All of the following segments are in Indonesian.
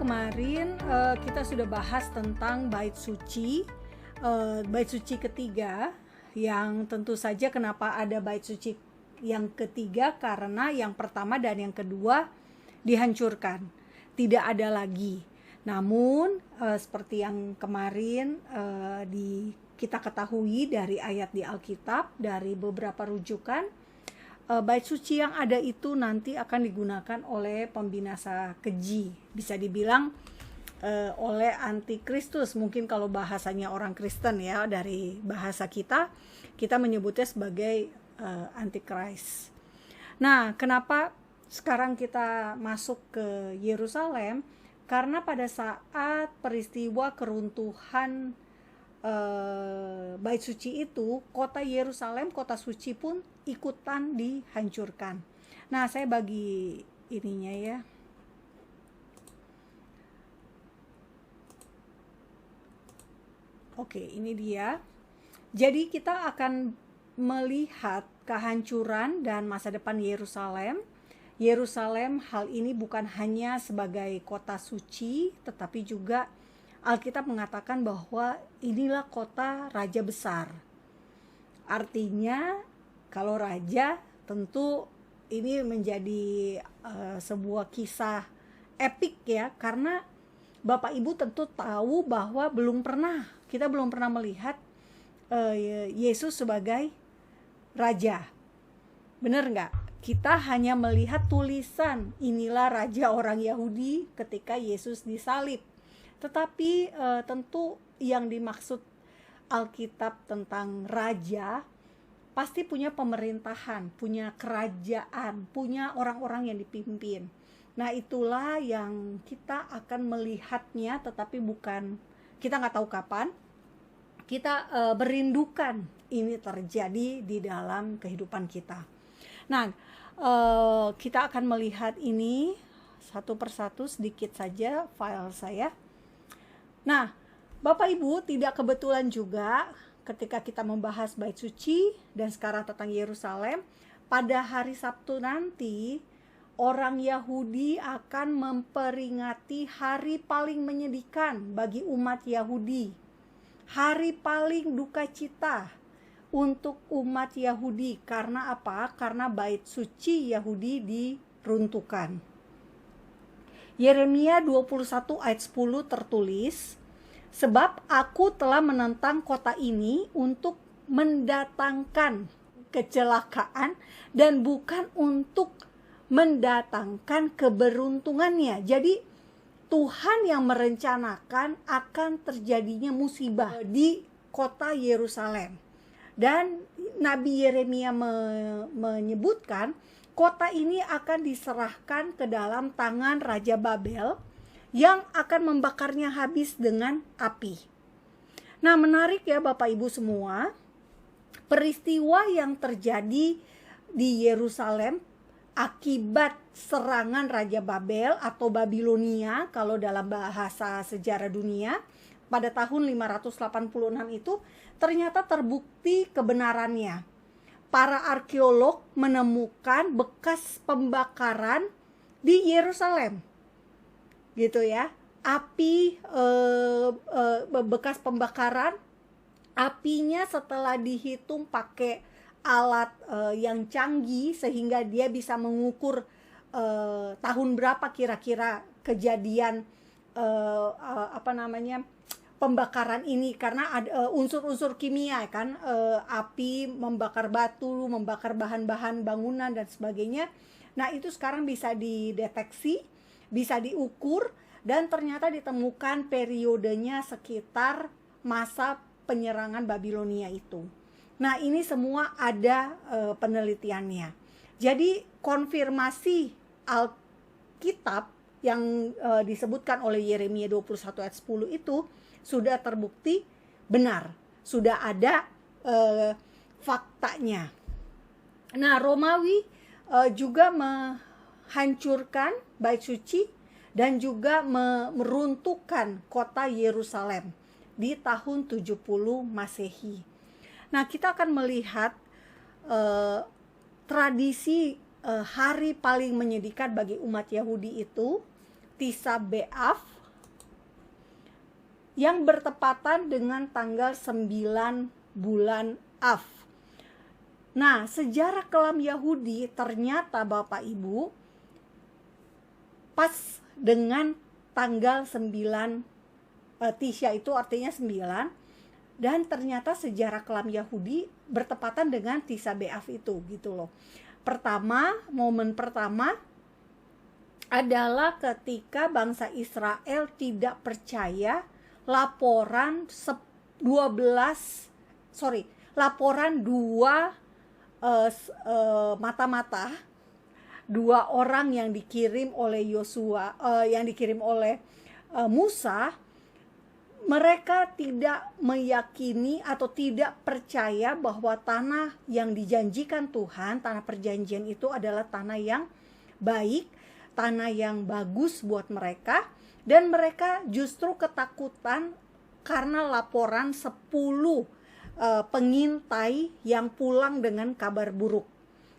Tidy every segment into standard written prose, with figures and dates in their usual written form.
kemarin kita sudah bahas tentang bait suci ketiga, yang tentu saja kenapa ada bait suci yang ketiga, karena yang pertama dan yang kedua dihancurkan, tidak ada lagi. Namun seperti yang kemarin kita ketahui dari ayat di Alkitab, dari beberapa rujukan, bait suci yang ada itu nanti akan digunakan oleh pembinasa keji, bisa dibilang oleh antikristus. Mungkin kalau bahasanya orang Kristen ya, dari bahasa kita menyebutnya sebagai antikris. Nah, kenapa sekarang kita masuk ke Yerusalem? Karena pada saat peristiwa keruntuhan bait suci itu, kota Yerusalem, kota suci pun ikutan dihancurkan. Nah, saya bagi ininya ya. Oke, ini dia. Jadi kita akan melihat kehancuran dan masa depan Yerusalem. Yerusalem hal ini bukan hanya sebagai kota suci, tetapi juga Alkitab mengatakan bahwa inilah kota raja besar. Artinya kalau raja, tentu ini menjadi sebuah kisah epik ya, karena Bapak Ibu tentu tahu bahwa kita belum pernah melihat Yesus sebagai raja. Benar nggak? Kita hanya melihat tulisan, inilah raja orang Yahudi ketika Yesus disalib. Tetapi tentu yang dimaksud Alkitab tentang raja pasti punya pemerintahan, punya kerajaan, punya orang-orang yang dipimpin. Nah, itulah yang kita akan melihatnya, tetapi kita nggak tahu kapan. Kita merindukan ini terjadi di dalam kehidupan kita. Nah, kita akan melihat ini satu persatu, sedikit saja file saya. Nah, Bapak Ibu, tidak kebetulan juga ketika kita membahas bait suci dan sekarang tentang Yerusalem, pada hari Sabtu nanti orang Yahudi akan memperingati hari paling menyedihkan bagi umat Yahudi. Hari paling duka cita untuk umat Yahudi. Karena apa? Karena bait suci Yahudi diruntuhkan. Yeremia 21 ayat 10 tertulis, sebab aku telah menentang kota ini untuk mendatangkan kecelakaan dan bukan untuk mendatangkan keberuntungannya. Jadi Tuhan yang merencanakan akan terjadinya musibah di kota Yerusalem. Dan Nabi Yeremia menyebutkan kota ini akan diserahkan ke dalam tangan Raja Babel yang akan membakarnya habis dengan api. Nah, menarik ya Bapak Ibu semua, peristiwa yang terjadi di Yerusalem akibat serangan Raja Babel atau Babilonia kalau dalam bahasa sejarah dunia pada tahun 586 itu ternyata terbukti kebenarannya. Para arkeolog menemukan bekas pembakaran di Yerusalem, gitu ya. Api, bekas pembakaran, apinya setelah dihitung pakai alat yang canggih sehingga dia bisa mengukur tahun berapa kira-kira kejadian pembakaran ini, karena ada unsur-unsur kimia kan, api membakar batu, membakar bahan-bahan bangunan dan sebagainya. Nah, itu sekarang bisa dideteksi, bisa diukur, dan ternyata ditemukan periodenya sekitar masa penyerangan Babilonia itu. Nah, ini semua ada penelitiannya. Jadi konfirmasi Alkitab yang disebutkan oleh Yeremia 21 ayat 10 itu sudah terbukti benar, sudah ada faktanya. Nah, Romawi juga menghancurkan bait suci dan juga meruntuhkan kota Yerusalem di tahun 70 Masehi. Nah, kita akan melihat tradisi hari paling menyedihkan bagi umat Yahudi itu Tisha B'Av yang bertepatan dengan tanggal 9 bulan Av. Nah, sejarah kelam Yahudi ternyata Bapak Ibu pas dengan tanggal 9, Tisya itu artinya 9, dan ternyata sejarah kelam Yahudi bertepatan dengan Tisha B'Av itu gitu loh. Momen pertama adalah ketika bangsa Israel tidak percaya laporan dua mata-mata, dua orang yang dikirim oleh Musa. Mereka tidak meyakini atau tidak percaya bahwa tanah yang dijanjikan Tuhan, tanah perjanjian itu adalah tanah yang baik, tanah yang bagus buat mereka, dan mereka justru ketakutan karena laporan 10 pengintai yang pulang dengan kabar buruk.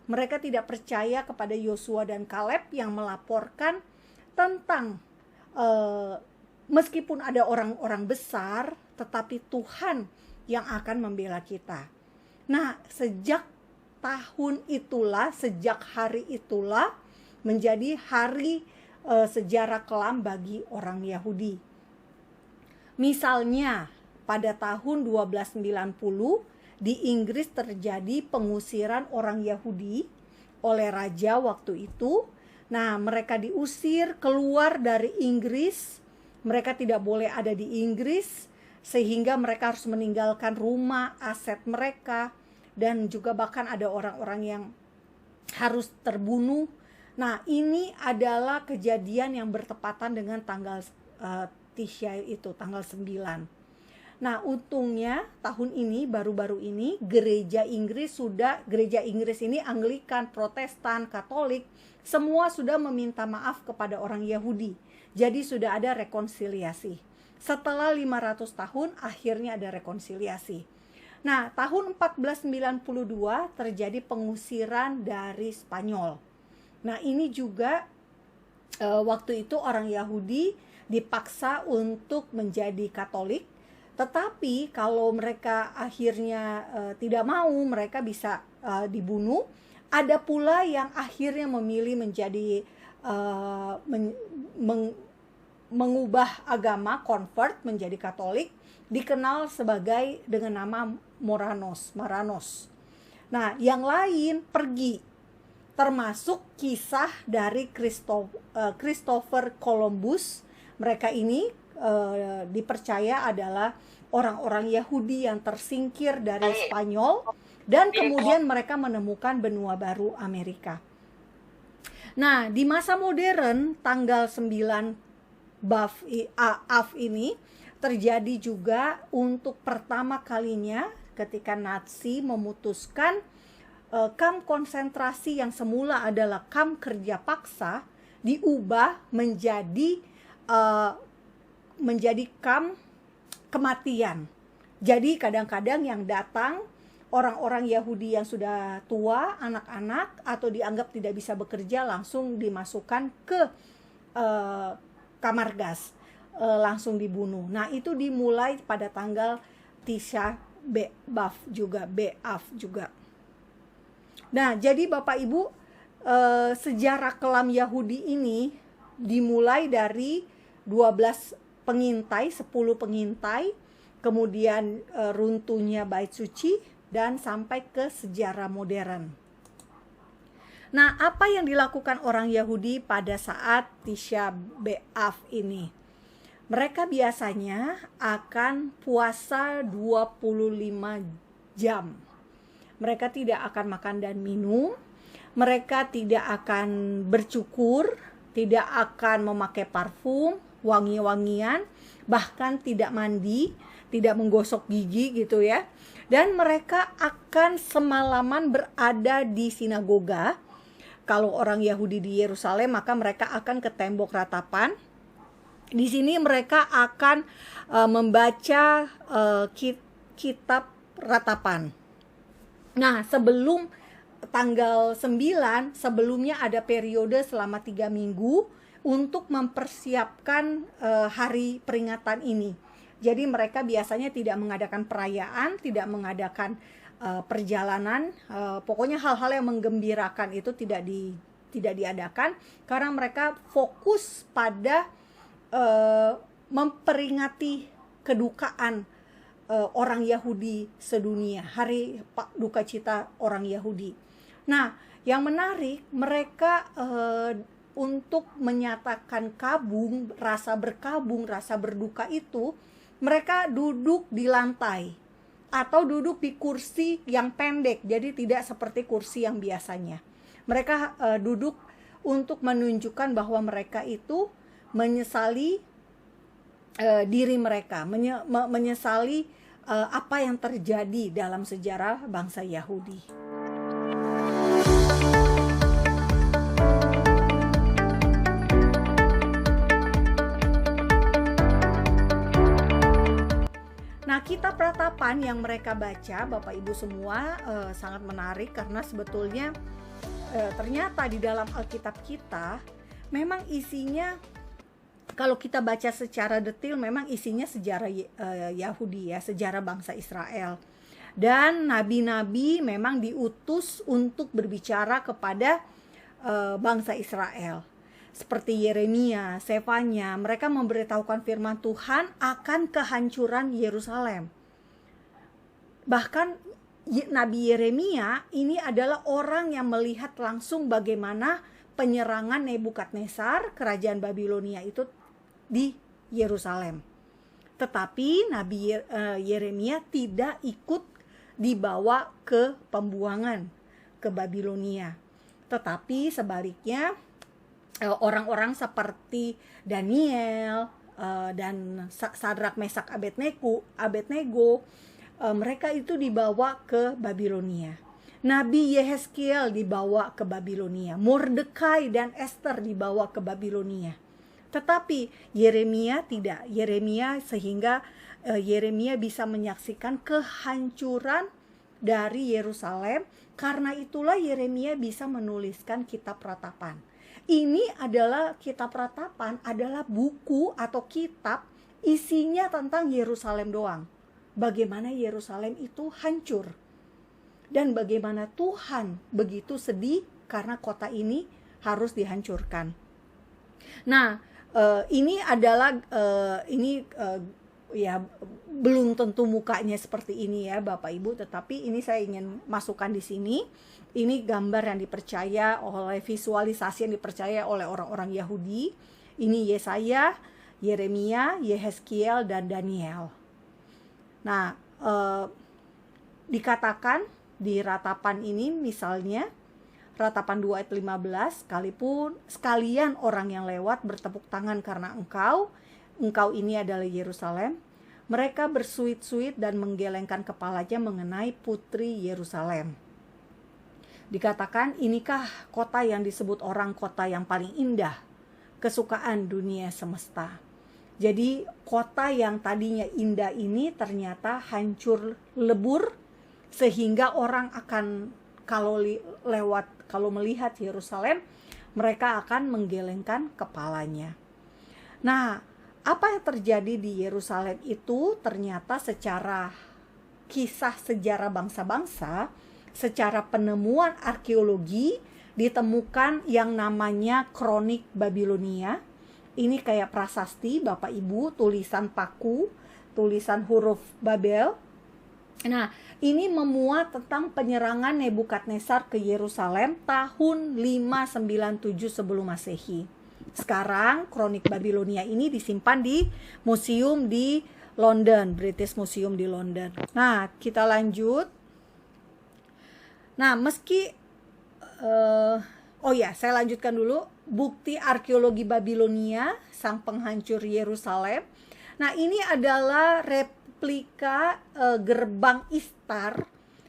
Mereka tidak percaya kepada Yosua dan Kaleb yang melaporkan tentang meskipun ada orang-orang besar, tetapi Tuhan yang akan membela kita. Nah, sejak hari itulah menjadi hari sejarah kelam bagi orang Yahudi. Misalnya, pada tahun 1290 di Inggris terjadi pengusiran orang Yahudi oleh raja waktu itu. Nah, mereka diusir keluar dari Inggris. Mereka tidak boleh ada di Inggris, sehingga mereka harus meninggalkan rumah, aset mereka, dan juga bahkan ada orang-orang yang harus terbunuh. Nah, ini adalah kejadian yang bertepatan dengan tanggal Tisya itu, tanggal 9. Nah, untungnya tahun ini, baru-baru ini, gereja Inggris ini Anglikan, Protestan, Katolik, semua sudah meminta maaf kepada orang Yahudi. Jadi sudah ada rekonsiliasi. Setelah 500 tahun, akhirnya ada rekonsiliasi. Nah, tahun 1492 terjadi pengusiran dari Spanyol. Nah, ini juga waktu itu orang Yahudi dipaksa untuk menjadi Katolik. Tetapi kalau mereka akhirnya tidak mau, mereka bisa dibunuh. Ada pula yang akhirnya memilih menjadi mengubah agama, convert menjadi Katolik, dikenal sebagai dengan nama Maranos. Nah, yang lain pergi, termasuk kisah dari Christopher Columbus. Mereka ini dipercaya adalah orang-orang Yahudi yang tersingkir dari Spanyol, dan kemudian mereka menemukan benua baru Amerika. Nah, di masa modern tanggal 9 Av ini terjadi juga untuk pertama kalinya ketika Nazi memutuskan kamp konsentrasi yang semula adalah kamp kerja paksa diubah menjadi kamp kematian. Jadi kadang-kadang yang datang orang-orang Yahudi yang sudah tua, anak-anak, atau dianggap tidak bisa bekerja, langsung dimasukkan ke kamar gas, langsung dibunuh. Nah, itu dimulai pada tanggal Tisha B'Av juga. Nah, jadi Bapak Ibu, sejarah kelam Yahudi ini dimulai dari 10 pengintai, kemudian runtuhnya bait suci, dan sampai ke sejarah modern. Nah, apa yang dilakukan orang Yahudi pada saat Tisha B'Av ini? Mereka biasanya akan puasa 25 jam. Mereka tidak akan makan dan minum, mereka tidak akan bercukur, tidak akan memakai parfum, wangi-wangian, bahkan tidak mandi, tidak menggosok gigi gitu ya. Dan mereka akan semalaman berada di sinagoga. Kalau orang Yahudi di Yerusalem, maka mereka akan ke tembok ratapan. Di sini mereka akan membaca kitab ratapan. Nah, sebelum tanggal 9, sebelumnya ada periode selama 3 minggu untuk mempersiapkan hari peringatan ini. Jadi mereka biasanya tidak mengadakan perayaan, tidak mengadakan perjalanan, pokoknya hal-hal yang menggembirakan itu tidak diadakan, karena mereka fokus pada memperingati kedukaan orang Yahudi sedunia, hari duka cita orang Yahudi. Nah, yang menarik, mereka untuk menyatakan rasa berduka itu, mereka duduk di lantai atau duduk di kursi yang pendek, jadi tidak seperti kursi yang biasanya. Mereka duduk untuk menunjukkan bahwa mereka itu menyesali diri mereka, menyesali apa yang terjadi dalam sejarah bangsa Yahudi. Nah, kitab ratapan yang mereka baca, Bapak Ibu semua, sangat menarik karena sebetulnya ternyata di dalam Alkitab kita memang isinya, kalau kita baca secara detail, memang isinya sejarah Yahudi ya, sejarah bangsa Israel. Dan nabi-nabi memang diutus untuk berbicara kepada bangsa Israel. Seperti Yeremia, Sefanya, mereka memberitahukan firman Tuhan akan kehancuran Yerusalem. Bahkan Nabi Yeremia ini adalah orang yang melihat langsung bagaimana penyerangan Nebukadnezar, kerajaan Babilonia itu di Yerusalem. Tetapi Nabi Yeremia tidak ikut dibawa ke pembuangan ke Babilonia. Tetapi sebaliknya, orang-orang seperti Daniel dan Sadrak, Mesak, Abednego, mereka itu dibawa ke Babilonia. Nabi Yehezkiel dibawa ke Babilonia. Mordekai dan Esther dibawa ke Babilonia. Tetapi Yeremia tidak. Sehingga Yeremia bisa menyaksikan kehancuran dari Yerusalem. Karena itulah Yeremia bisa menuliskan kitab ratapan. Ini adalah kitab ratapan, adalah buku atau kitab isinya tentang Yerusalem doang. Bagaimana Yerusalem itu hancur. Dan bagaimana Tuhan begitu sedih karena kota ini harus dihancurkan. Nah, ini adalah ya belum tentu mukanya seperti ini ya Bapak Ibu, tetapi ini saya ingin masukkan di sini. Ini gambar yang dipercaya oleh, visualisasi yang dipercaya oleh orang-orang Yahudi. Ini Yesaya, Yeremia, Yehezkiel, dan Daniel. Nah, dikatakan di ratapan ini misalnya, ratapan 2 ayat 15, sekalian orang yang lewat bertepuk tangan karena engkau ini adalah Yerusalem. Mereka bersuit-suit dan menggelengkan kepalanya mengenai putri Yerusalem. Dikatakan, inikah kota yang disebut orang kota yang paling indah, kesukaan dunia semesta. Jadi kota yang tadinya indah ini ternyata hancur lebur, sehingga orang akan kalau melihat Yerusalem, mereka akan menggelengkan kepalanya. Nah, apa yang terjadi di Yerusalem itu ternyata secara kisah sejarah bangsa-bangsa, secara penemuan arkeologi, ditemukan yang namanya kronik Babilonia. Ini kayak prasasti Bapak Ibu, tulisan paku, tulisan huruf Babel. Nah, ini memuat tentang penyerangan Nebukadnezar ke Yerusalem tahun 597 sebelum Masehi. Sekarang kronik Babilonia ini disimpan di museum di London, British Museum di London. Nah, kita lanjut. Nah, saya lanjutkan dulu. Bukti arkeologi Babilonia, sang penghancur Yerusalem. Nah, ini adalah replika gerbang Istar,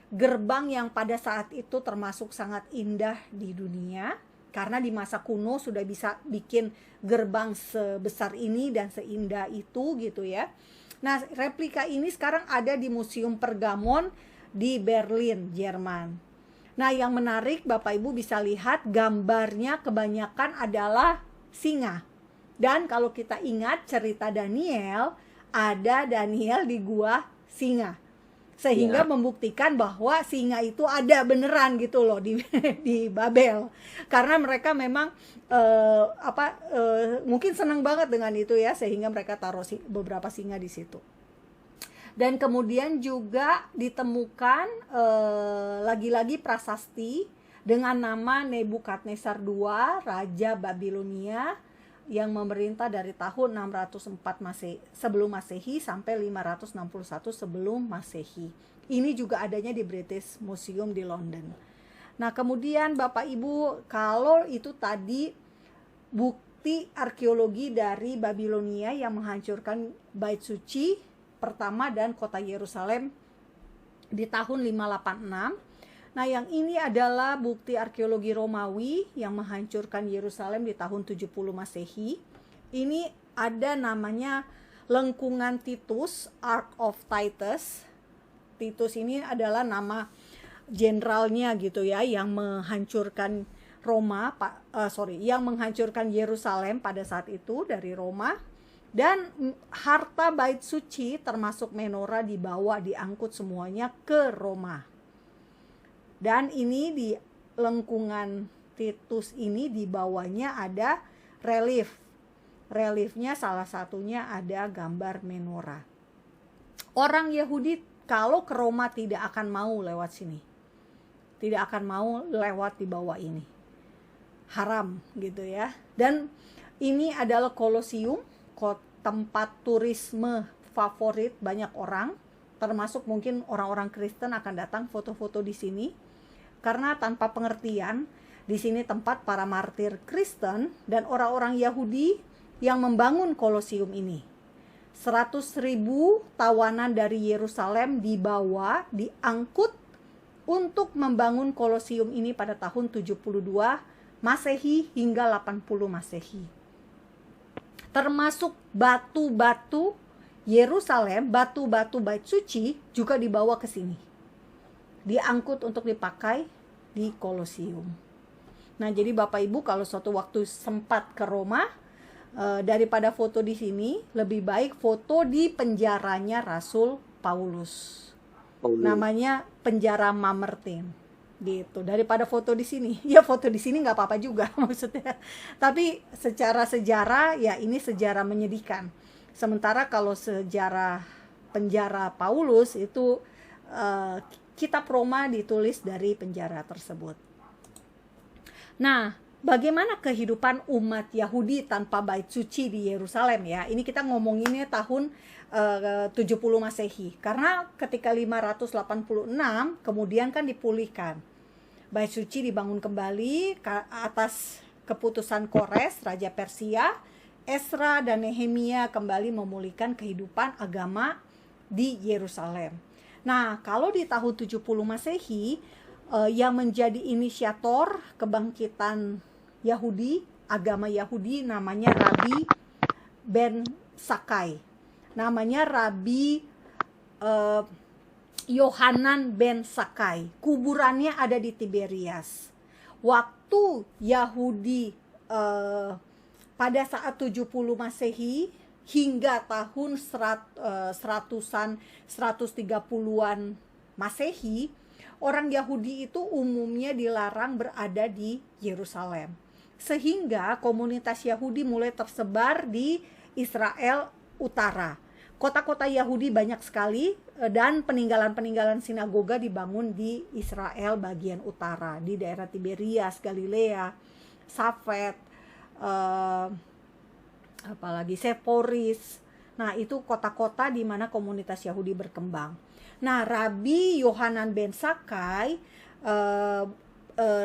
gerbang yang pada saat itu termasuk sangat indah di dunia. Karena di masa kuno sudah bisa bikin gerbang sebesar ini dan seindah itu gitu ya. Nah, replika ini sekarang ada di Museum Pergamon di Berlin, Jerman. Nah, yang menarik Bapak Ibu bisa lihat gambarnya kebanyakan adalah singa. Dan kalau kita ingat cerita Daniel, ada Daniel di gua singa, sehingga membuktikan bahwa singa itu ada beneran gitu loh di di Babel, karena mereka memang mungkin senang banget dengan itu ya, sehingga mereka taruh beberapa singa di situ. Dan kemudian juga ditemukan lagi-lagi prasasti dengan nama Nebukadnezar II, Raja Babilonia, yang memerintah dari tahun 604 sebelum Masehi sampai 561 sebelum Masehi. Ini juga adanya di British Museum di London. Nah, kemudian Bapak Ibu, kalau itu tadi bukti arkeologi dari Babilonia yang menghancurkan bait suci pertama dan kota Yerusalem di tahun 586. Nah, yang ini adalah bukti arkeologi Romawi yang menghancurkan Yerusalem di tahun 70 Masehi. Ini ada namanya lengkungan Titus, Ark of Titus. Titus ini adalah nama jenderalnya gitu ya, yang menghancurkan yang menghancurkan Yerusalem pada saat itu dari Roma. Dan harta bait suci termasuk menorah diangkut semuanya ke Roma. Dan ini di lengkungan Titus ini di bawahnya ada relief. Reliefnya salah satunya ada gambar menorah. Orang Yahudi kalau ke Roma tidak akan mau lewat sini. Tidak akan mau lewat di bawah ini. Haram gitu ya. Dan ini adalah Kolosium, tempat turisme favorit banyak orang, termasuk mungkin orang-orang Kristen akan datang foto-foto di sini. Karena tanpa pengertian, di sini tempat para martir Kristen dan orang-orang Yahudi yang membangun Kolosium ini. 100.000 tawanan dari Yerusalem diangkut untuk membangun Kolosium ini pada tahun 72 Masehi hingga 80 Masehi. Termasuk batu-batu Yerusalem, batu-batu bait suci juga dibawa ke sini. Diangkut untuk dipakai di Kolosium. Nah, jadi Bapak Ibu kalau suatu waktu sempat ke Roma, daripada foto di sini, lebih baik foto di penjaranya Rasul Paulus. Namanya penjara Mamertine. Gitu. Daripada foto di sini. Ya foto di sini nggak apa-apa juga maksudnya. Tapi secara sejarah ya ini sejarah menyedihkan. Sementara kalau sejarah penjara Paulus itu kitab Roma ditulis dari penjara tersebut. Nah, bagaimana kehidupan umat Yahudi tanpa bait suci di Yerusalem ya? Ini kita ngomonginnya tahun 70 Masehi. Karena ketika 586 kemudian kan dipulihkan. Bait suci dibangun kembali atas keputusan Kores, Raja Persia. Esra dan Nehemia kembali memulihkan kehidupan agama di Yerusalem. Nah, kalau di tahun 70 Masehi, yang menjadi inisiator kebangkitan Yahudi, agama Yahudi namanya Rabbi Ben Sakai. Namanya Rabbi Yohanan Ben Sakai. Kuburannya ada di Tiberias. Waktu Yahudi pada saat 70 Masehi hingga tahun 130-an Masehi, orang Yahudi itu umumnya dilarang berada di Yerusalem. Sehingga komunitas Yahudi mulai tersebar di Israel Utara. Kota-kota Yahudi banyak sekali dan peninggalan-peninggalan sinagoga dibangun di Israel bagian utara, di daerah Tiberias, Galilea, Safed, apalagi Seporis. Nah, itu kota-kota di mana komunitas Yahudi berkembang. Nah, Rabbi Yohanan Ben Sakai,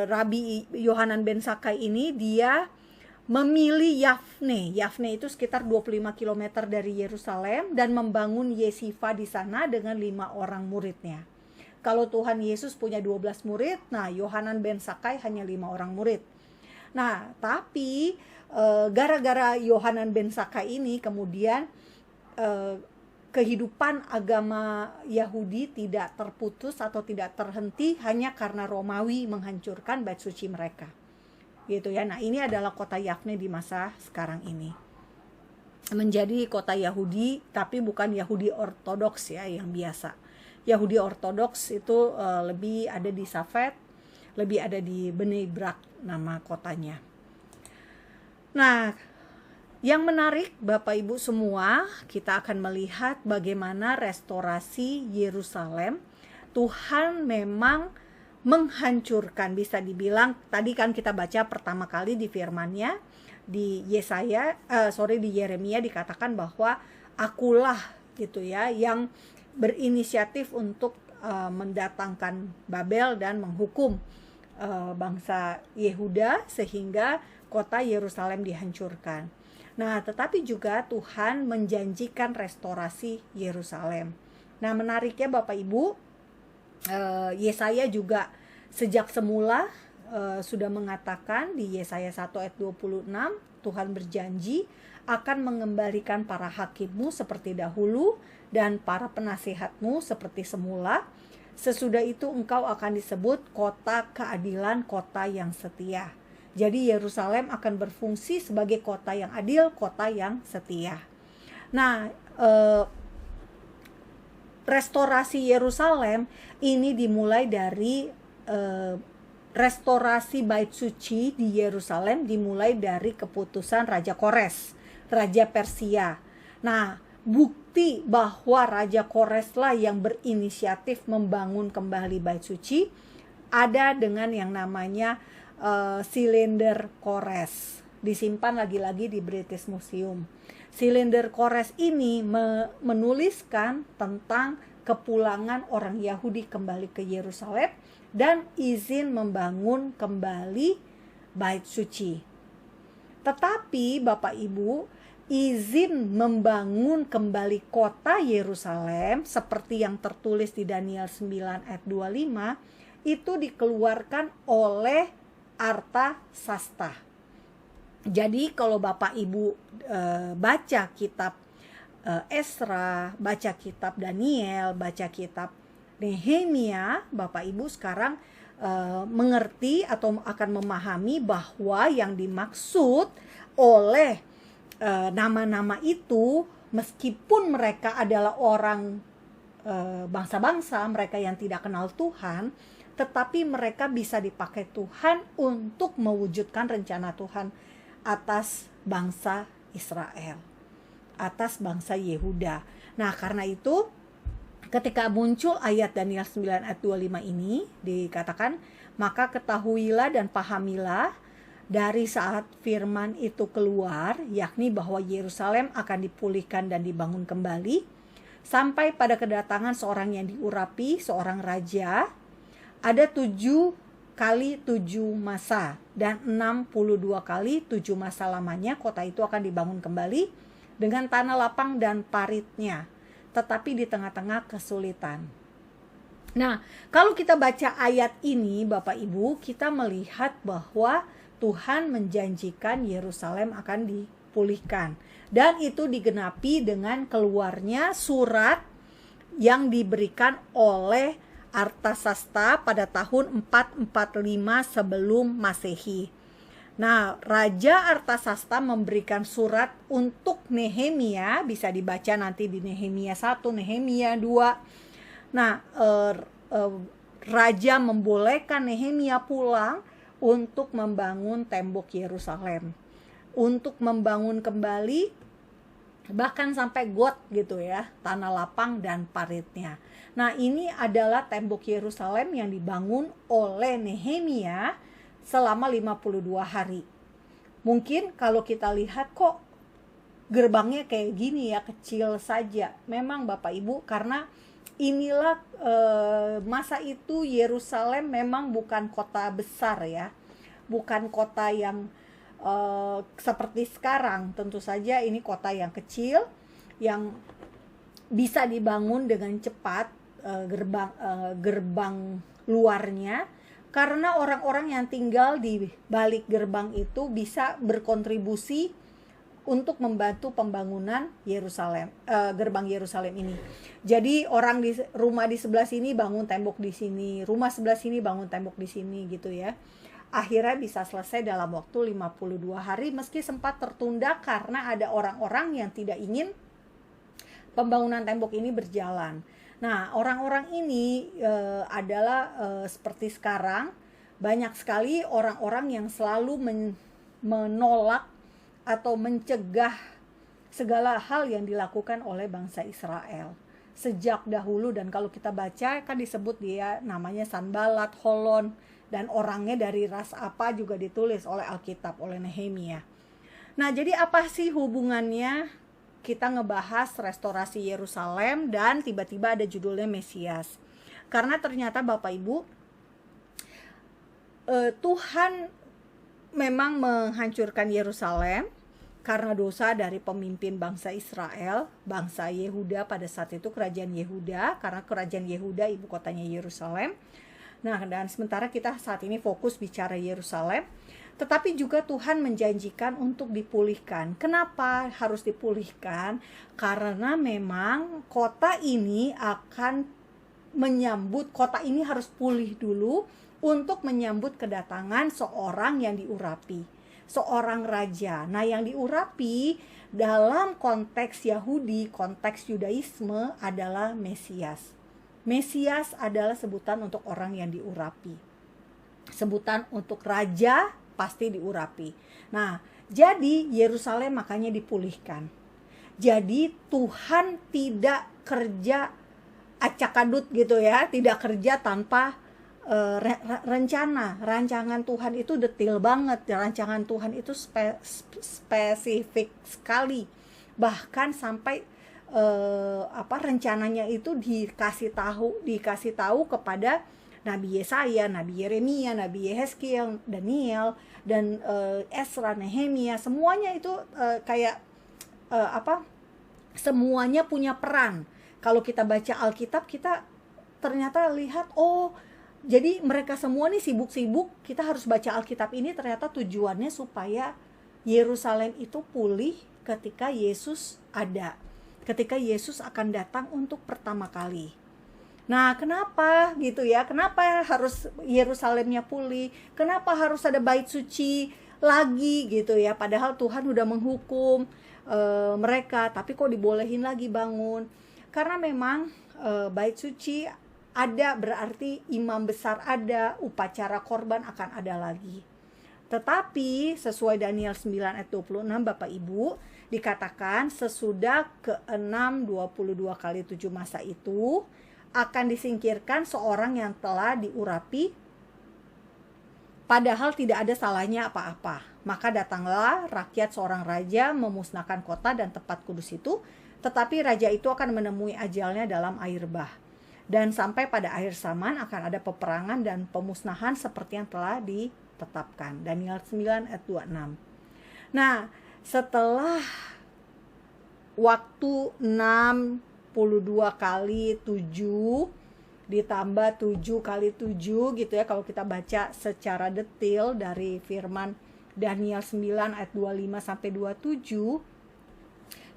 Rabbi Yohanan Ben Sakai ini dia memilih Yafne. Yafne itu sekitar 25 km dari Yerusalem dan membangun Yesifa di sana dengan 5 orang muridnya. Kalau Tuhan Yesus punya 12 murid, nah Yohanan Ben Sakai hanya 5 orang murid. Nah, tapi gara-gara Yohanan Ben Sakai ini kemudian kehidupan agama Yahudi tidak terputus atau tidak terhenti hanya karena Romawi menghancurkan bait suci mereka. Gitu ya. Nah, ini adalah kota Yafne di masa sekarang ini. menjadi kota Yahudi, tapi bukan Yahudi Ortodoks ya yang biasa. Yahudi Ortodoks itu lebih ada di Safed, lebih ada di Bnei Brak nama kotanya. Nah, yang menarik Bapak Ibu semua, kita akan melihat bagaimana restorasi Yerusalem. Tuhan memang menghancurkan, bisa dibilang tadi kan kita baca pertama kali di firman-Nya di di Yeremia dikatakan bahwa akulah gitu ya yang berinisiatif untuk mendatangkan Babel dan menghukum bangsa Yehuda sehingga kota Yerusalem dihancurkan. Nah, tetapi juga Tuhan menjanjikan restorasi Yerusalem. Nah, menariknya Bapak Ibu, Yesaya juga sejak semula sudah mengatakan di Yesaya 1 ayat 26, Tuhan berjanji akan mengembalikan para hakimmu seperti dahulu dan para penasihatmu seperti semula. Sesudah itu engkau akan disebut kota keadilan, kota yang setia. Jadi Yerusalem akan berfungsi sebagai kota yang adil, kota yang setia. Nah, restorasi Yerusalem ini dimulai dari restorasi bait suci di Yerusalem dimulai dari keputusan Raja Kores, Raja Persia. Nah, bukti bahwa Raja Kores lah yang berinisiatif membangun kembali bait suci ada dengan yang namanya silinder Kores, disimpan lagi-lagi di British Museum. Silinder Kores ini menuliskan tentang kepulangan orang Yahudi kembali ke Yerusalem dan izin membangun kembali bait suci. Tetapi Bapak Ibu, izin membangun kembali kota Yerusalem seperti yang tertulis di Daniel 9 ayat 25 itu dikeluarkan oleh Artasasta. Jadi kalau Bapak Ibu baca kitab Esra, baca kitab Daniel, baca kitab Nehemia, Bapak Ibu sekarang mengerti atau akan memahami bahwa yang dimaksud oleh nama-nama itu, meskipun mereka adalah orang bangsa-bangsa, mereka yang tidak kenal Tuhan, tetapi mereka bisa dipakai Tuhan untuk mewujudkan rencana Tuhan atas bangsa Israel, atas bangsa Yehuda. Nah, karena itu ketika muncul ayat Daniel 9 ayat 25 ini dikatakan, maka ketahuilah dan pahamilah dari saat firman itu keluar, yakni bahwa Yerusalem akan dipulihkan dan dibangun kembali, sampai pada kedatangan seorang yang diurapi, seorang raja. Ada 7 kali 7 masa dan 62 kali 7 masa lamanya kota itu akan dibangun kembali dengan tanah lapang dan paritnya, tetapi di tengah-tengah kesulitan. Nah, kalau kita baca ayat ini Bapak Ibu, kita melihat bahwa Tuhan menjanjikan Yerusalem akan dipulihkan, dan itu digenapi dengan keluarnya surat yang diberikan oleh Artasasta pada tahun 445 sebelum Masehi. Nah, Raja Artasasta memberikan surat untuk Nehemia, bisa dibaca nanti di Nehemia 1, Nehemia 2. Nah, Raja membolehkan Nehemia pulang untuk membangun tembok Yerusalem, untuk membangun kembali bahkan sampai got gitu ya, tanah lapang dan paritnya. Nah, ini adalah tembok Yerusalem yang dibangun oleh Nehemia selama 52 hari. Mungkin kalau kita lihat kok gerbangnya kayak gini ya, kecil saja. Memang Bapak Ibu, karena inilah masa itu Yerusalem memang bukan kota besar ya, bukan kota yang seperti sekarang. Tentu saja ini kota yang kecil yang bisa dibangun dengan cepat, gerbang luarnya, karena orang-orang yang tinggal di balik gerbang itu bisa berkontribusi untuk membantu pembangunan Yerusalem, gerbang Yerusalem ini. Jadi orang di rumah di sebelah sini bangun tembok di sini, rumah sebelah sini bangun tembok di sini gitu ya. akhirnya bisa selesai dalam waktu 52 hari meski sempat tertunda karena ada orang-orang yang tidak ingin pembangunan tembok ini berjalan. Nah, orang-orang ini adalah seperti sekarang, banyak sekali orang-orang yang selalu menolak atau mencegah segala hal yang dilakukan oleh bangsa Israel sejak dahulu. Dan kalau kita baca kan disebut dia namanya Sanballat, Holon, dan orangnya dari ras apa juga ditulis oleh Alkitab, oleh Nehemia. Nah, jadi apa sih hubungannya kita ngebahas restorasi Yerusalem dan tiba-tiba ada judulnya Mesias? Karena ternyata Bapak Ibu, Tuhan memang menghancurkan Yerusalem karena dosa dari pemimpin bangsa Israel, bangsa Yehuda pada saat itu, kerajaan Yehuda, karena kerajaan Yehuda ibu kotanya Yerusalem. Nah, dan sementara kita saat ini fokus bicara Yerusalem, tetapi juga Tuhan menjanjikan untuk dipulihkan. Kenapa harus dipulihkan? Karena memang kota ini harus pulih dulu untuk menyambut kedatangan seorang yang diurapi, seorang raja. Nah, yang diurapi dalam konteks Yahudi, konteks Yudaisme adalah Mesias. Mesias adalah sebutan untuk orang yang diurapi. Sebutan untuk raja pasti diurapi. Nah, jadi Yerusalem makanya dipulihkan. Jadi Tuhan tidak kerja acak-adut gitu ya, tidak kerja tanpa rencana. Rancangan Tuhan itu detail banget. Rancangan Tuhan itu spesifik sekali. Bahkan sampai rencananya itu dikasih tahu kepada Nabi Yesaya, Nabi Yeremia, Nabi Yehezkiel, Daniel, dan Esra, Nehemia. Semuanya itu semuanya punya peran. Kalau kita baca Alkitab, kita ternyata lihat, jadi mereka semua nih sibuk-sibuk. Kita harus baca Alkitab ini, ternyata tujuannya supaya Yerusalem itu pulih ketika Yesus ada, ketika Yesus akan datang untuk pertama kali. Nah, kenapa gitu ya? Kenapa harus Yerusalemnya pulih? Kenapa harus ada bait suci lagi gitu ya? Padahal Tuhan udah menghukum mereka, tapi kok dibolehin lagi bangun? Karena memang bait suci ada, berarti imam besar ada, upacara korban akan ada lagi. Tetapi sesuai Daniel 9 ayat 26 Bapak Ibu, dikatakan sesudah ke-6 22 kali 7 masa itu akan disingkirkan seorang yang telah diurapi, padahal tidak ada salahnya apa-apa. Maka datanglah rakyat seorang raja memusnahkan kota dan tempat kudus itu, tetapi raja itu akan menemui ajalnya dalam air bah. Dan sampai pada akhir zaman akan ada peperangan dan pemusnahan seperti yang telah ditetapkan. Daniel 9 ayat 26. Nah, setelah waktu 62 kali 7 ditambah 7 kali 7 gitu ya, kalau kita baca secara detail dari firman Daniel 9 ayat 25 sampai 27,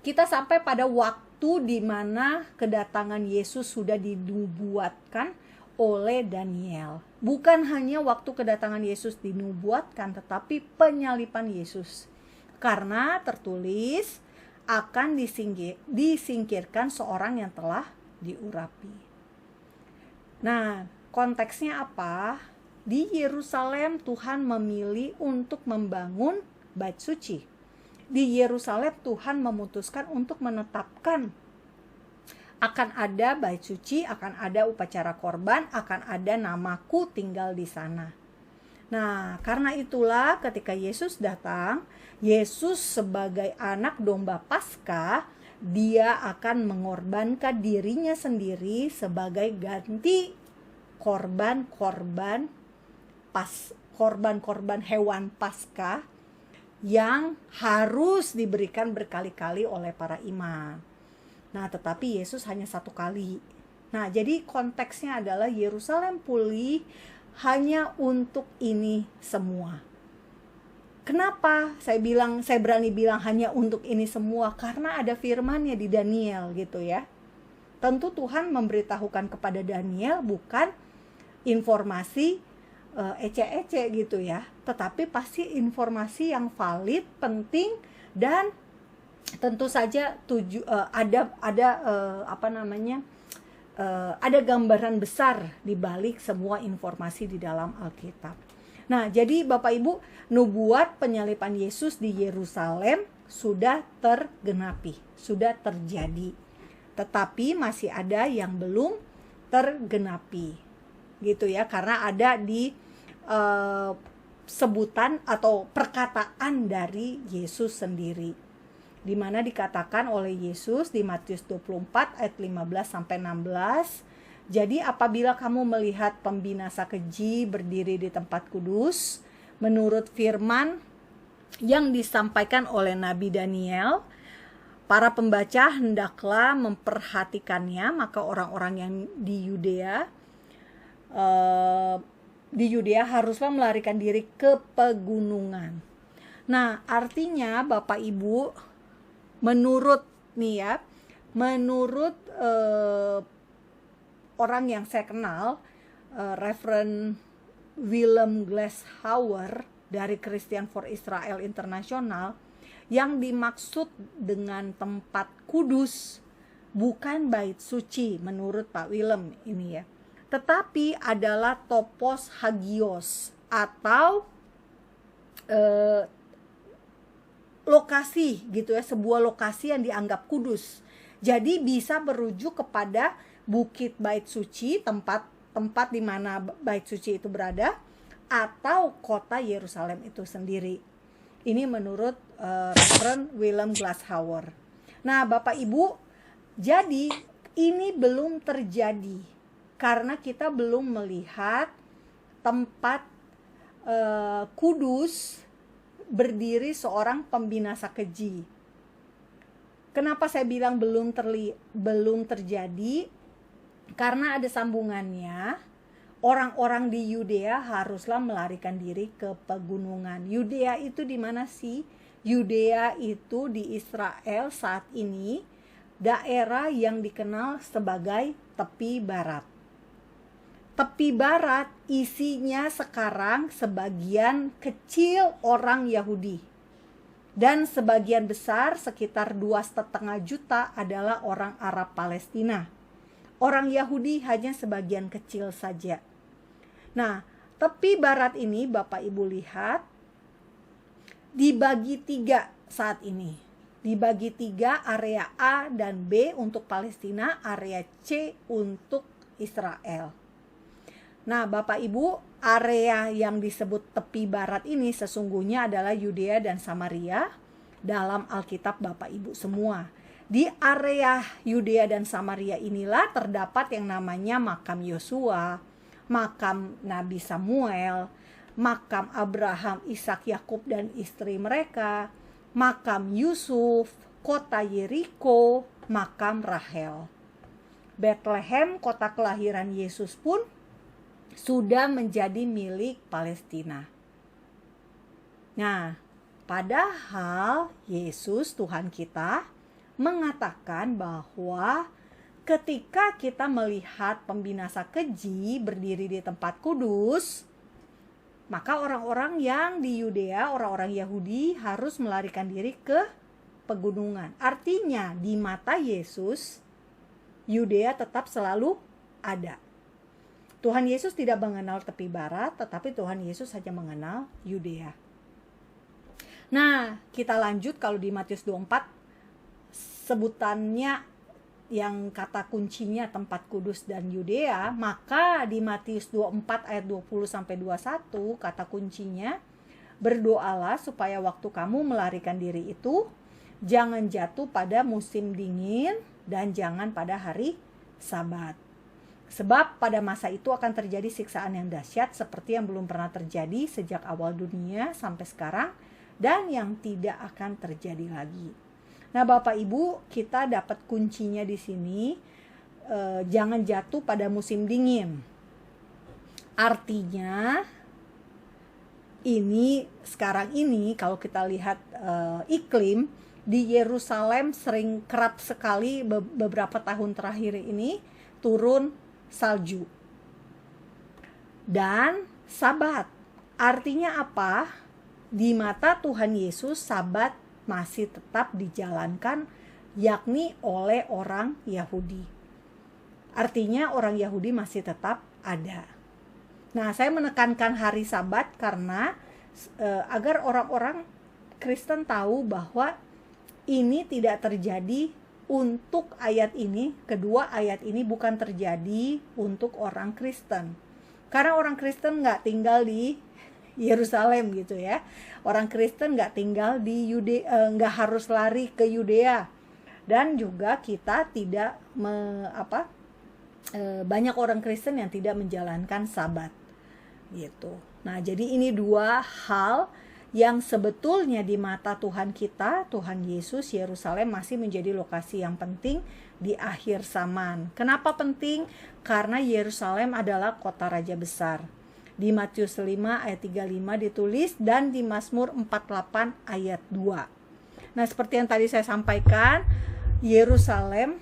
kita sampai pada waktu di mana kedatangan Yesus sudah dinubuatkan oleh Daniel. Bukan hanya waktu kedatangan Yesus dinubuatkan, tetapi penyalipan Yesus. Karena tertulis akan disingkirkan seorang yang telah diurapi. Nah, konteksnya apa? Di Yerusalem Tuhan memilih untuk membangun bait suci. Di Yerusalem Tuhan memutuskan untuk menetapkan akan ada bait suci, akan ada upacara korban, akan ada namaku tinggal di sana. Nah, karena itulah ketika Yesus datang, Yesus sebagai anak domba Paskah, dia akan mengorbankan dirinya sendiri sebagai ganti korban-korban hewan Paskah yang harus diberikan berkali-kali oleh para imam. Nah, tetapi Yesus hanya satu kali. Nah, jadi konteksnya adalah Yerusalem pulih hanya untuk ini semua. Kenapa saya berani bilang hanya untuk ini semua? Karena ada firman-Nya di Daniel gitu ya. Tentu Tuhan memberitahukan kepada Daniel bukan informasi ece-ece gitu ya, tetapi pasti informasi yang valid, penting, dan tentu saja ada gambaran besar di balik semua informasi di dalam Alkitab. Nah, jadi Bapak Ibu, nubuat penyaliban Yesus di Yerusalem sudah tergenapi, sudah terjadi. Tetapi masih ada yang belum tergenapi. Gitu ya, karena ada di sebutan atau perkataan dari Yesus sendiri, di mana dikatakan oleh Yesus di Matius 24 ayat 15 sampai 16. Jadi apabila kamu melihat pembinasa keji berdiri di tempat kudus, menurut firman yang disampaikan oleh Nabi Daniel, para pembaca hendaklah memperhatikannya. Maka orang-orang yang di Yudea haruslah melarikan diri ke pegunungan. Nah, artinya Bapak Ibu, menurut orang yang saya kenal, Reverend Willem Glashauer dari Christian for Israel International, yang dimaksud dengan tempat kudus bukan bait suci menurut Pak Willem ini ya, tetapi adalah topos hagios atau lokasi gitu ya, sebuah lokasi yang dianggap kudus. Jadi bisa merujuk kepada bukit bait suci, tempat di mana bait suci itu berada, atau kota Yerusalem itu sendiri. Ini menurut Reverend Willem Glashauer. Nah, Bapak Ibu, jadi ini belum terjadi karena kita belum melihat tempat kudus berdiri seorang pembinasa keji. Kenapa saya bilang belum terjadi? Karena ada sambungannya. Orang-orang di Yudea haruslah melarikan diri ke pegunungan. Yudea itu di mana sih? Yudea itu di Israel saat ini, daerah yang dikenal sebagai tepi barat. Tepi barat isinya sekarang sebagian kecil orang Yahudi, dan sebagian besar sekitar 2,5 juta adalah orang Arab Palestina. Orang Yahudi hanya sebagian kecil saja. Nah, tepi barat ini Bapak Ibu lihat dibagi 3 saat ini. Dibagi 3, area A dan B untuk Palestina, area C untuk Israel. Nah, Bapak Ibu, area yang disebut tepi barat ini sesungguhnya adalah Yudea dan Samaria dalam Alkitab Bapak Ibu semua. Di area Yudea dan Samaria inilah terdapat yang namanya makam Yosua, makam Nabi Samuel, makam Abraham, Ishak, Yakub dan istri mereka, makam Yusuf, kota Yeriko, makam Rahel. Bethlehem, kota kelahiran Yesus pun sudah menjadi milik Palestina. Nah, padahal Yesus Tuhan kita mengatakan bahwa ketika kita melihat pembinasa keji berdiri di tempat kudus, maka orang-orang yang di Yudea, orang-orang Yahudi harus melarikan diri ke pegunungan. Artinya di mata Yesus, Yudea tetap selalu ada. Tuhan Yesus tidak mengenal tepi barat, tetapi Tuhan Yesus saja mengenal Yudea. Nah, kita lanjut kalau di Matius 24, sebutannya yang kata kuncinya tempat kudus dan Yudea, maka di Matius 24 ayat 20-21 kata kuncinya, berdoalah supaya waktu kamu melarikan diri itu jangan jatuh pada musim dingin dan jangan pada hari Sabat. Sebab pada masa itu akan terjadi siksaan yang dahsyat seperti yang belum pernah terjadi sejak awal dunia sampai sekarang dan yang tidak akan terjadi lagi. Nah, Bapak Ibu, kita dapat kuncinya di sini, jangan jatuh pada musim dingin. Artinya ini sekarang ini kalau kita lihat iklim di Yerusalem kerap sekali beberapa tahun terakhir ini turun salju. Dan Sabat artinya apa? Di mata Tuhan Yesus, Sabat masih tetap dijalankan, yakni oleh orang Yahudi. Artinya orang Yahudi masih tetap ada. Nah, saya menekankan hari Sabat karena agar orang-orang Kristen tahu bahwa ini tidak terjadi untuk ayat ini. Kedua, ayat ini bukan terjadi untuk orang Kristen. Karena orang Kristen nggak tinggal di Yerusalem gitu ya. Orang Kristen nggak tinggal di Yudea, nggak harus lari ke Yudea. Dan juga kita tidak banyak orang Kristen yang tidak menjalankan Sabat gitu. Nah, jadi ini dua hal yang sebetulnya di mata Tuhan kita, Tuhan Yesus, Yerusalem masih menjadi lokasi yang penting di akhir zaman. Kenapa penting? Karena Yerusalem adalah kota raja besar. Di Matius 5 ayat 35 ditulis, dan di Mazmur 48 ayat 2. Nah, seperti yang tadi saya sampaikan, Yerusalem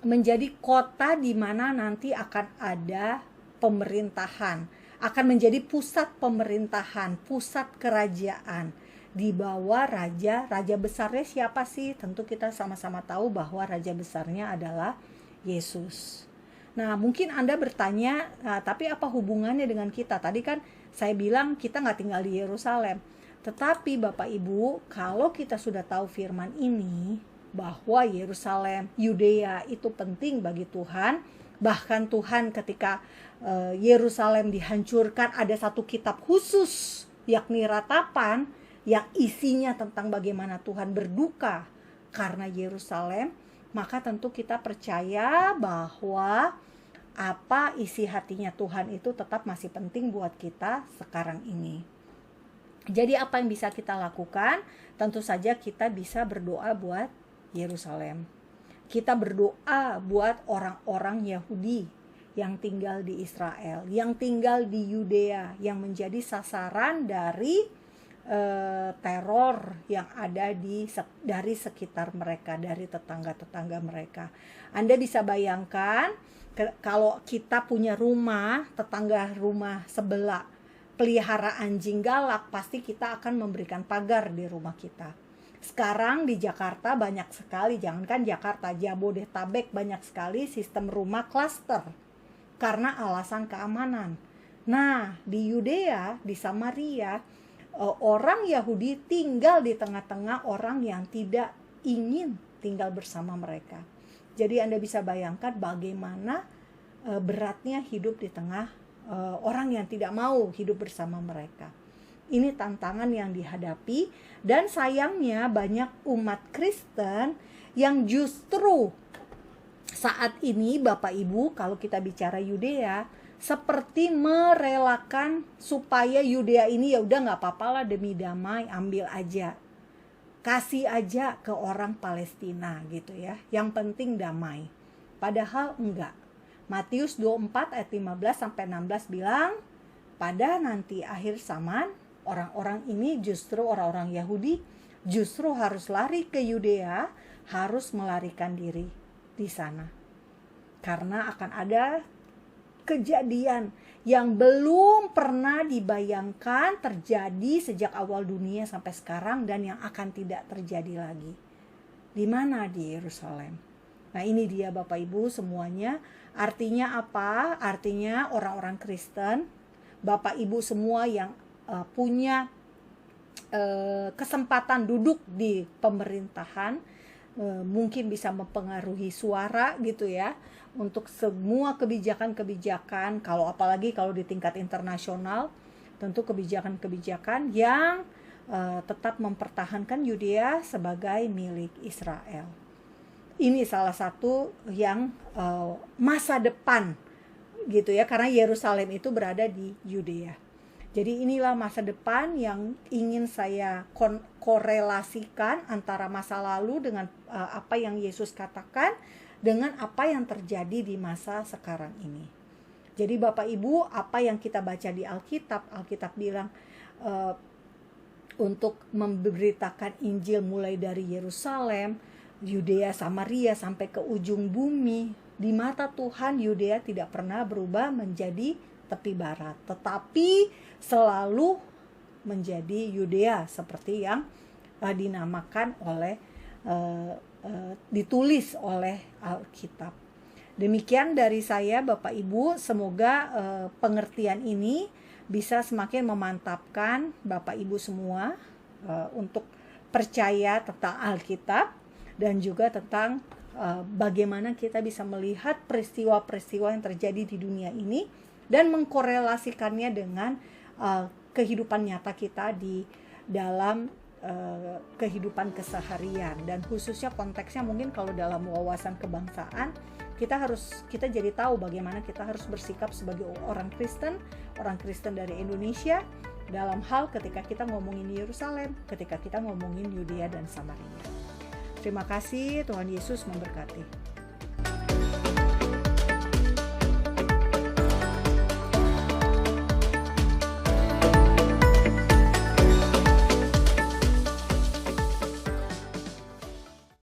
menjadi kota di mana nanti akan ada pemerintahan, akan menjadi pusat pemerintahan, pusat kerajaan. Di bawah raja besarnya siapa sih? Tentu kita sama-sama tahu bahwa raja besarnya adalah Yesus. Nah, mungkin Anda bertanya, tapi apa hubungannya dengan kita? Tadi kan saya bilang kita nggak tinggal di Yerusalem. Tetapi Bapak Ibu, kalau kita sudah tahu firman ini, bahwa Yerusalem, Yudea itu penting bagi Tuhan. Bahkan Tuhan ketika Yerusalem dihancurkan, ada satu kitab khusus, yakni Ratapan, yang isinya tentang bagaimana Tuhan berduka karena Yerusalem. Maka tentu kita percaya bahwa apa isi hatinya Tuhan itu tetap masih penting buat kita sekarang ini. Jadi apa yang bisa kita lakukan? Tentu saja kita bisa berdoa buat Yerusalem. Kita berdoa buat orang-orang Yahudi yang tinggal di Israel, yang tinggal di Yudea, yang menjadi sasaran dari teror yang ada dari sekitar mereka, dari tetangga-tetangga mereka. Anda bisa bayangkan kalau kita punya rumah, tetangga rumah sebelah pelihara anjing galak, pasti kita akan memberikan pagar di rumah kita. Sekarang di Jakarta banyak sekali, jangankan Jakarta, Jabodetabek banyak sekali sistem rumah klaster karena alasan keamanan. Nah, di Yudea, di Samaria, orang Yahudi tinggal di tengah-tengah orang yang tidak ingin tinggal bersama mereka. Jadi Anda bisa bayangkan bagaimana beratnya hidup di tengah orang yang tidak mau hidup bersama mereka. Ini tantangan yang dihadapi, dan sayangnya banyak umat Kristen yang justru saat ini Bapak Ibu, kalau kita bicara Yudea, seperti merelakan supaya Yudea ini ya udah nggak apa-apa lah, demi damai ambil aja, kasih aja ke orang Palestina gitu ya, yang penting damai. Padahal enggak. Matius 24 ayat 15 sampai 16 bilang, pada nanti akhir zaman orang-orang ini justru orang-orang Yahudi justru harus lari ke Yudea, harus melarikan diri di sana. Karena akan ada kejadian yang belum pernah dibayangkan terjadi sejak awal dunia sampai sekarang, dan yang akan tidak terjadi lagi. Di mana? Di Yerusalem. Nah, ini dia Bapak Ibu semuanya. Artinya apa? Artinya orang-orang Kristen, Bapak Ibu semua yang punya kesempatan duduk di pemerintahan, mungkin bisa mempengaruhi suara gitu ya, untuk semua kebijakan-kebijakan, kalau apalagi kalau di tingkat internasional, tentu kebijakan-kebijakan yang tetap mempertahankan Yudea sebagai milik Israel. Ini salah satu yang masa depan gitu ya, karena Yerusalem itu berada di Yudea. Jadi inilah masa depan yang ingin saya korelasikan antara masa lalu dengan apa yang Yesus katakan dengan apa yang terjadi di masa sekarang ini. Jadi Bapak Ibu, apa yang kita baca di Alkitab bilang untuk memberitakan Injil mulai dari Yerusalem, Yudea, Samaria sampai ke ujung bumi. Di mata Tuhan Yudea tidak pernah berubah menjadi tepi barat, tetapi selalu menjadi Yudea seperti yang dinamakan oleh ditulis oleh Alkitab. Demikian dari saya Bapak Ibu, semoga pengertian ini bisa semakin memantapkan Bapak Ibu semua untuk percaya tentang Alkitab dan juga tentang bagaimana kita bisa melihat peristiwa-peristiwa yang terjadi di dunia ini dan mengkorelasikannya dengan kehidupan nyata kita di dalam kehidupan keseharian, dan khususnya konteksnya mungkin kalau dalam wawasan kebangsaan kita jadi tahu bagaimana kita harus bersikap sebagai orang Kristen dari Indonesia dalam hal ketika kita ngomongin Yerusalem, ketika kita ngomongin Yudea dan Samaria. Terima kasih, Tuhan Yesus memberkati.